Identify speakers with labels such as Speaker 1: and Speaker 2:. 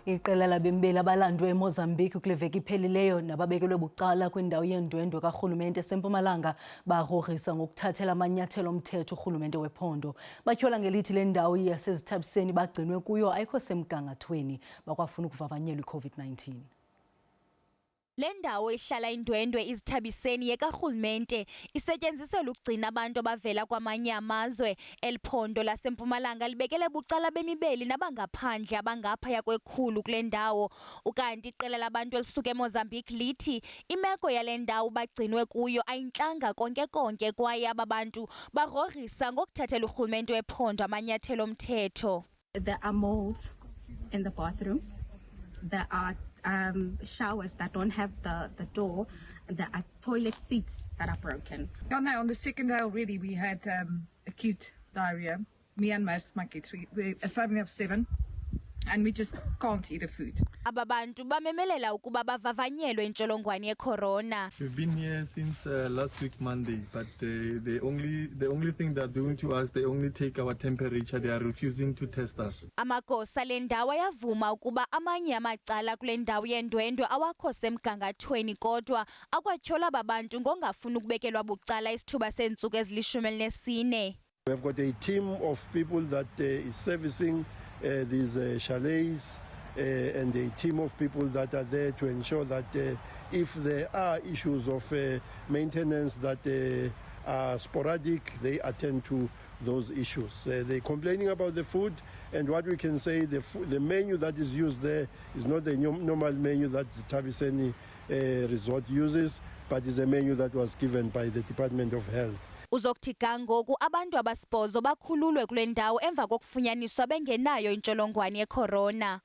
Speaker 1: Iqela labemi abalandwe eMozambique kule vek'iphelileyo nababekelwe bucala kwindawo yeendwendwe karhulumente eseMpumalanga Bagrogrisa ngokuthathela amanyathelo omthetho urhulumente wephondo. Batyhola ngelithi le ndawo yaseZithabiseni bagcinwe kuyo ayikho semgangathweni. Bakwafuna ukuvavanyelwa iCOVID-19.
Speaker 2: Le ndawo ihlala iindwendwe iZithabiseni yekarhulumente isetyenziselwa ukugcina abantu abavela kwamanye amazwe. Eliphondo laseMpumalanga libekele bucala beli nabangaphandle abangaphaya kwekhulu kule ndawo. Ukanti iqela labantu elisuka eMozambique lithi imeko yale ndawo bagcinwe kuyo ayintlanga konke kwaye aba bantu bagrogrisa ngokuthathela urhulumente wephondo amanyathelo omthetho.
Speaker 3: There are molds in the bathrooms. There are showers that don't have the door. There are toilet seats that are broken.
Speaker 4: Oh no, on the second day already we had acute diarrhea. Me and most of my kids. We're a family of 7 and we just can't eat the food.
Speaker 2: Aba bantu bamemelela ukuba bavavanyelwe intsholongwane yecorona.
Speaker 5: We've been here since last week Monday, but the only thing they're doing to us, they only take our temperature. They are refusing to test us.
Speaker 2: Amagosa le ndawo ayavuma ukuba amanye amacala kule ndawo yeendwendwe awakho semgangathweni kodwa akwatyhola aba bantu ngongafuni ukubekelwa bucala isithuba seentsuku ezili-14.
Speaker 6: We have got a team of people that is servicing these chalets and a team of people that are there to ensure that if there are issues of maintenance that are sporadic, they attend to those issues. They're complaining about the food, and what we can say, the menu that is used there is not the normal menu that SABC resort uses, but is a menu that was given by the Department of Health.
Speaker 2: Uzokuthi kangoku abantu abasibhozo bakhululwe kule ndawo emva kokufunyaniswa bengenayo intsholongwane yecorona.